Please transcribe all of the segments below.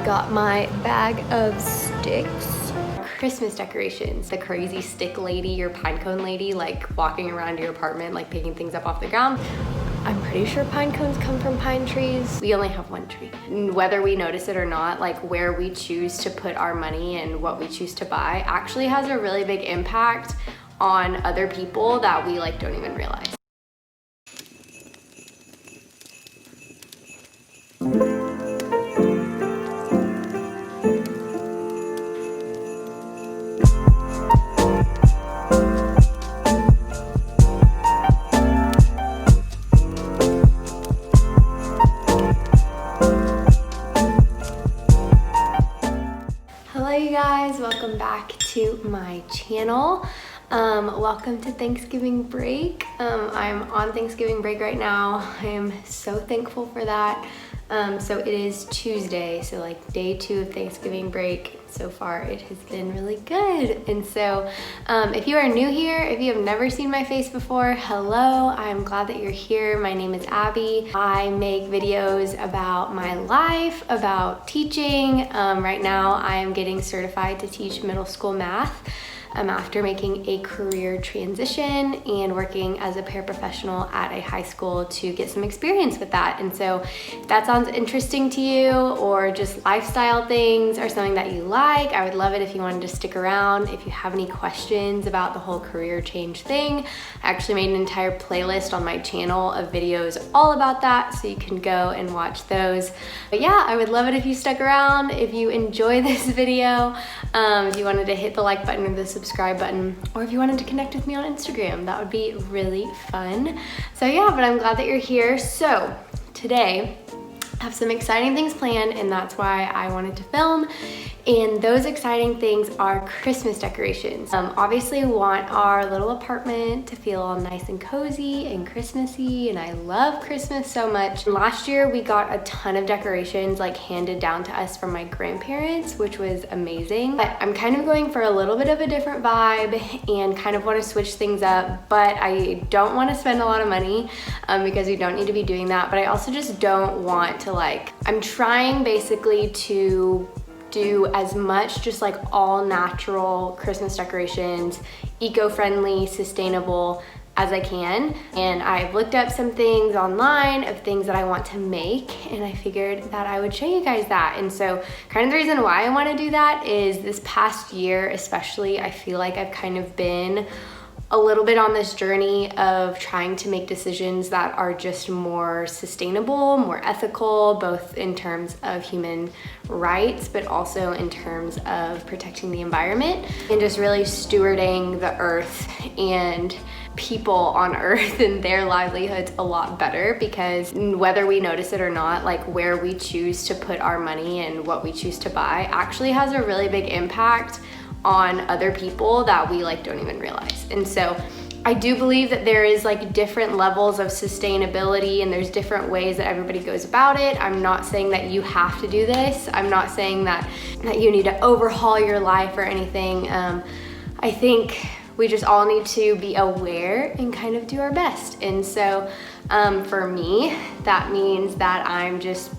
got my bag of sticks. Christmas decorations. The crazy stick lady or pine cone lady, like walking around your apartment, like picking things up off the ground. I'm pretty sure pine cones come from pine trees. We only have one tree. Whether we notice it or not, like where we choose to put our money and what we choose to buy actually has a really big impact on other people that we like don't even realize. Welcome back to my channel. Welcome to Thanksgiving break. I'm on Thanksgiving break right now. I am so thankful for that. So it is Tuesday, so like day 2 of Thanksgiving break. So far it has been really good. And so if you are new here, if you have never seen my face before, hello, I'm glad that you're here. My name is Abby. I make videos about my life, about teaching. Right now I am getting certified to teach middle school math. After making a career transition and working as a paraprofessional at a high school to get some experience with that. And so if that sounds interesting to you, or just lifestyle things or something that you like, I would love it if you wanted to stick around. If you have any questions about the whole career change thing, I actually made an entire playlist on my channel of videos all about that, so you can go and watch those. But yeah, I would love it if you stuck around. If you enjoy this video, if you wanted to hit the like button or the subscribe button, or if you wanted to connect with me on Instagram, that would be really fun. So yeah, but I'm glad that you're here. So today I have some exciting things planned, and that's why I wanted to film. And those exciting things are Christmas decorations. Obviously we want our little apartment to feel all nice and cozy and Christmassy, and I love Christmas so much. Last year we got a ton of decorations like handed down to us from my grandparents, which was amazing. But I'm kind of going for a little bit of a different vibe and kind of want to switch things up, but I don't want to spend a lot of money because we don't need to be doing that. But I also just don't want to I'm trying basically to do as much just like all natural Christmas decorations, eco-friendly, sustainable as I can. And I've looked up some things online of things that I want to make, and I figured that I would show you guys that. And so kind of the reason why I want to do that is this past year especially, I feel like I've kind of been a little bit on this journey of trying to make decisions that are just more sustainable, more ethical, both in terms of human rights, but also in terms of protecting the environment and just really stewarding the earth and people on earth and their livelihoods a lot better. Because whether we notice it or not, like where we choose to put our money and what we choose to buy actually has a really big impact on other people that we like don't even realize. And so I do believe that there is like different levels of sustainability, and there's different ways that everybody goes about it. I'm not saying that you have to do this. I'm not saying that you need to overhaul your life or anything. I think we just all need to be aware and kind of do our best. And so for me, that means that I'm just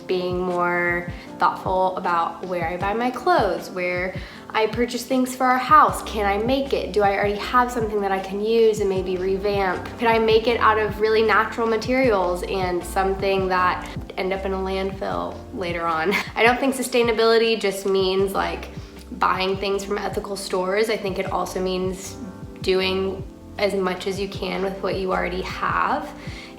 being more thoughtful about where I buy my clothes, where I purchase things for our house. Can I make it? Do I already have something that I can use and maybe revamp? Can I make it out of really natural materials and something that end up in a landfill later on? I don't think sustainability just means like buying things from ethical stores. I think it also means doing as much as you can with what you already have,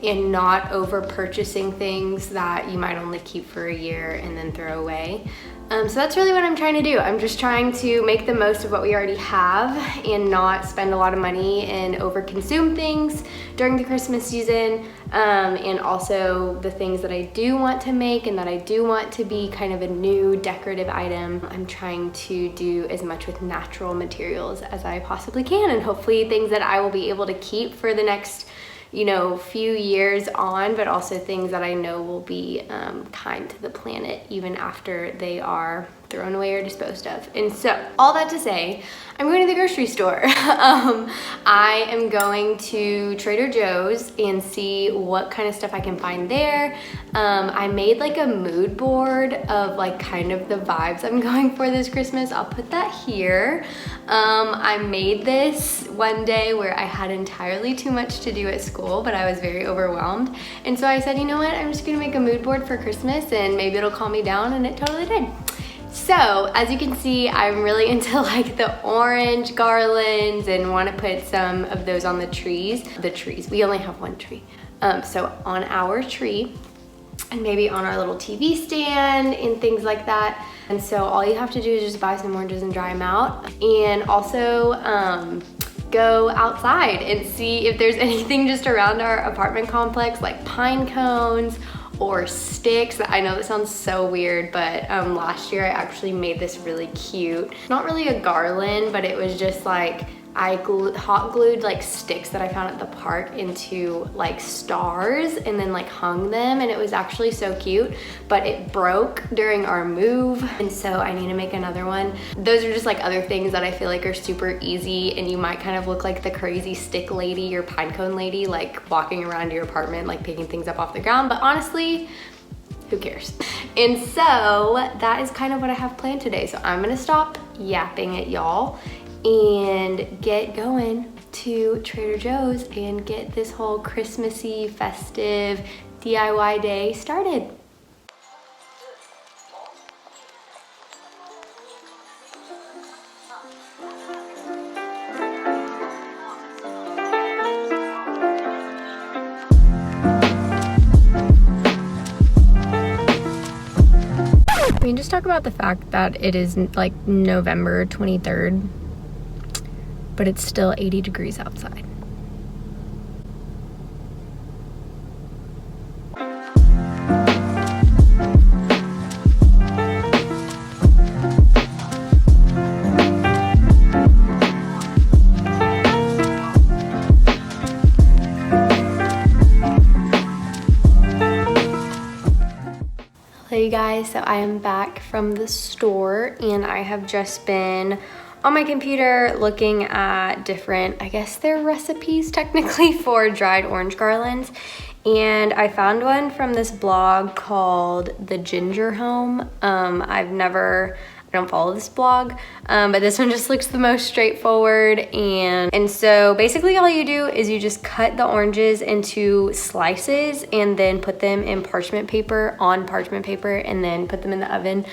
and not over purchasing things that you might only keep for a year and then throw away. So that's really what I'm trying to do. I'm just trying to make the most of what we already have and not spend a lot of money and over consume things during the Christmas season. And also the things that I do want to make and that I do want to be kind of a new decorative item, I'm trying to do as much with natural materials as I possibly can, and hopefully things that I will be able to keep for the next you know, few years on, but also things that I know will be kind to the planet even after they are thrown away or disposed of. And so all that to say, I'm going to the grocery store. I am going to Trader Joe's and see what kind of stuff I can find there. I made like a mood board of like kind of the vibes I'm going for this Christmas. I'll put that here. I made this one day where I had entirely too much to do at school, but I was very overwhelmed. And so I said, you know what, I'm just gonna make a mood board for Christmas and maybe it'll calm me down, and it totally did. So as you can see, I'm really into like the orange garlands and want to put some of those on the trees. We only have one tree. So on our tree and maybe on our little TV stand and things like that. And so all you have to do is just buy some oranges and dry them out. And also go outside and see if there's anything just around our apartment complex, like pine cones or sticks. I know that sounds so weird, but last year I actually made this really cute, not really a garland, but it was just like, I hot glued like sticks that I found at the park into like stars and then like hung them, and it was actually so cute, but it broke during our move, and so I need to make another one. Those are just like other things that I feel like are super easy, and you might kind of look like the crazy stick lady or pine cone lady, like walking around your apartment like picking things up off the ground, but honestly, who cares? And so that is kind of what I have planned today. So I'm gonna stop yapping at y'all and get going to Trader Joe's and get this whole Christmassy, festive DIY day started. We can just talk about the fact that it is like November 23rd. But it's still 80 degrees outside. Hello you guys, so I am back from the store and I have just been on my computer looking at different, I guess they're recipes technically, for dried orange garlands. And I found one from this blog called The Ginger Home. I don't follow this blog, but this one just looks the most straightforward. And so basically all you do is you just cut the oranges into slices and then put them in parchment paper, and then put them in the oven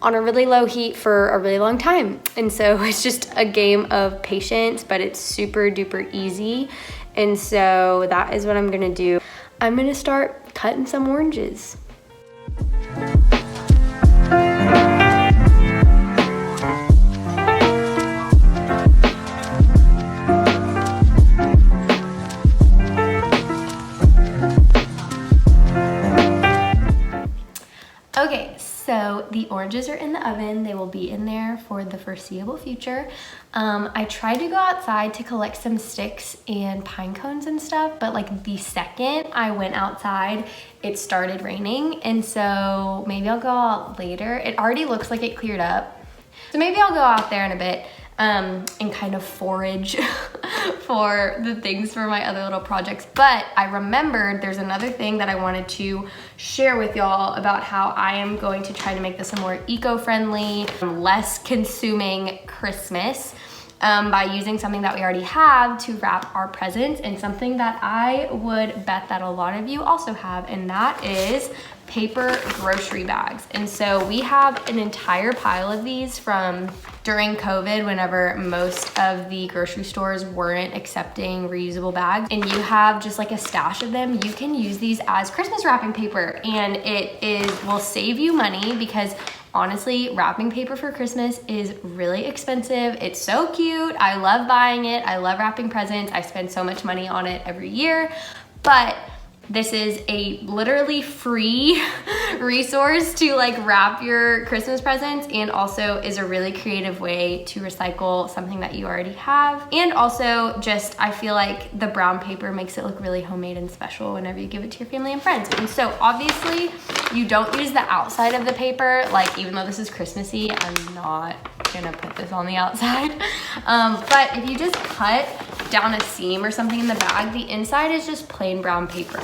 on a really low heat for a really long time. And so it's just a game of patience, but it's super duper easy. And so that is what I'm gonna do. I'm gonna start cutting some oranges. Okay, so the oranges are in the oven. They will be in there for the foreseeable future. I tried to go outside to collect some sticks and pine cones and stuff, but like the second I went outside, it started raining. And so maybe I'll go out later. It already looks like it cleared up. So maybe I'll go out there in a bit and kind of forage for the things for my other little projects. But I remembered there's another thing that I wanted to share with y'all about how I am going to try to make this a more eco-friendly, less consuming Christmas by using something that we already have to wrap our presents, and something that I would bet that a lot of you also have, and that is paper grocery bags. And so we have an entire pile of these from during COVID, whenever most of the grocery stores weren't accepting reusable bags, and you have just like a stash of them. You can use these as Christmas wrapping paper, and will save you money, because honestly, wrapping paper for Christmas is really expensive. It's so cute. I love buying it. I love wrapping presents. I spend so much money on it every year, but This is a literally free resource to like wrap your Christmas presents, and also is a really creative way to recycle something that you already have. And also just, I feel like the brown paper makes it look really homemade and special whenever you give it to your family and friends. And so obviously you don't use the outside of the paper. Like, even though this is Christmassy, I'm not gonna put this on the outside. But if you just cut down a seam or something in the bag, the inside is just plain brown paper.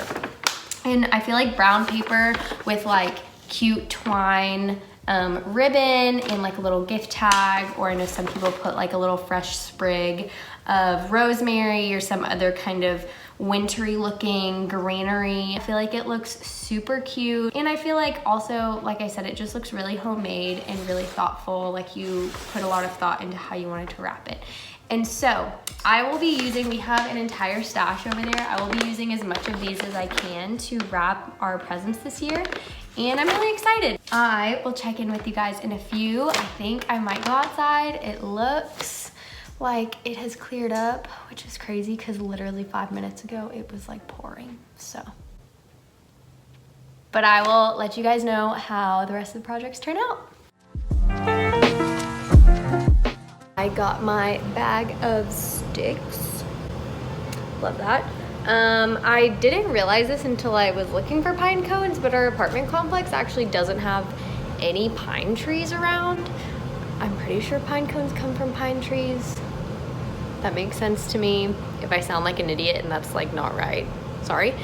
And I feel like brown paper with like cute twine ribbon and like a little gift tag, or I know some people put like a little fresh sprig of rosemary or some other kind of wintry looking greenery. I feel like it looks super cute, and I feel like also, like I said, it just looks really homemade and really thoughtful, like you put a lot of thought into how you wanted to wrap it. And so I will be using, we have an entire stash over there. I will be using as much of these as I can to wrap our presents this year, and I'm really excited. I will check in with you guys in a few. I think I might go outside. It looks like it has cleared up, which is crazy because literally 5 minutes ago it was like pouring, so. But I will let you guys know how the rest of the projects turn out. I got my bag of sticks. Love that. I didn't realize this until I was looking for pine cones, but our apartment complex actually doesn't have any pine trees around. I'm pretty sure pine cones come from pine trees. That makes sense to me. If I sound like an idiot and that's like not right, sorry.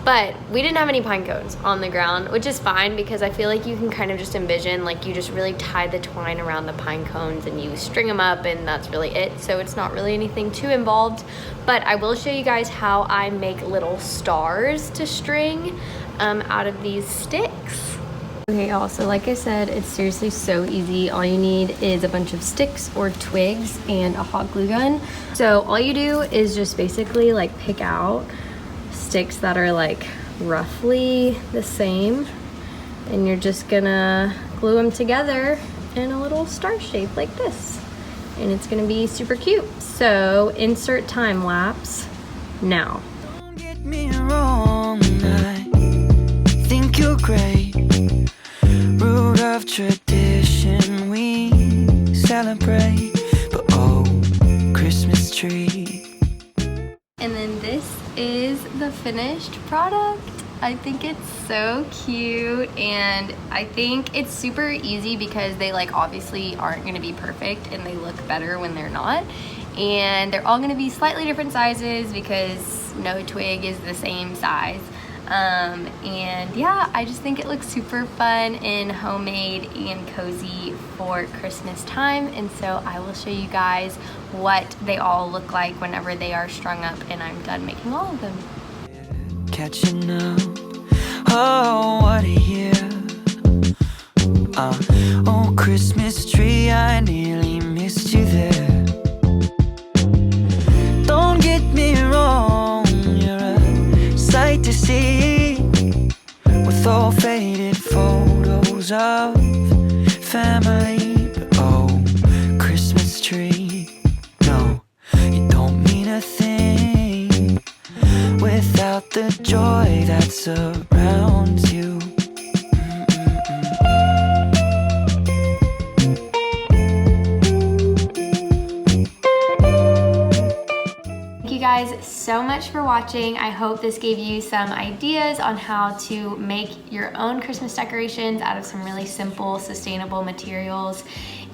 But we didn't have any pine cones on the ground, which is fine because I feel like you can kind of just envision, like you just really tie the twine around the pine cones and you string them up, and that's really it. So it's not really anything too involved, but I will show you guys how I make little stars to string out of these sticks. Okay, y'all, so like I said, it's seriously so easy. All you need is a bunch of sticks or twigs and a hot glue gun. So all you do is just basically like pick out sticks that are like roughly the same, and you're just gonna glue them together in a little star shape like this, and it's gonna be super cute. So insert time lapse now. Don't get me wrong, I think you're great. Root of tradition we celebrate, but oh, Christmas tree. And then this is the finished product. I think it's so cute, and I think it's super easy because they like obviously aren't gonna be perfect and they look better when they're not. And they're all gonna be slightly different sizes because no twig is the same size. And yeah, I just think it looks super fun and homemade and cozy for Christmas time. And so I will show you guys what they all look like whenever they are strung up and I'm done making all of them. Catching up, oh what a year. Oh Christmas tree, I nearly missed you there. Don't get me wrong, you're a sight to see, with all faded photos of family. But oh Christmas tree, no, you don't mean a thing without the joy that surrounds you. Thank you guys so much for watching. I hope this gave you some ideas on how to make your own Christmas decorations out of some really simple, sustainable materials.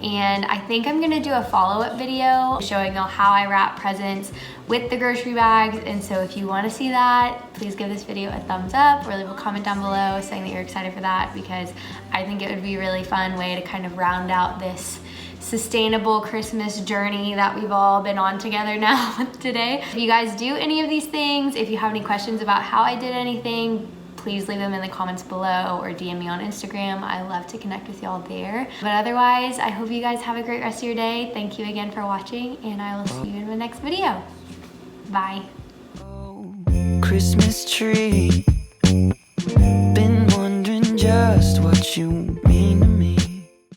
And I think I'm gonna do a follow-up video showing you how I wrap presents with the grocery bags. And so if you wanna see that, please give this video a thumbs up or leave a comment down below saying that you're excited for that, because I think it would be a really fun way to kind of round out this sustainable Christmas journey that we've all been on together now today. If you guys do any of these things, if you have any questions about how I did anything, please leave them in the comments below or DM me on Instagram. I love to connect with y'all there. But otherwise, I hope you guys have a great rest of your day. Thank you again for watching, and I will see you in the next video. Bye. Christmas tree.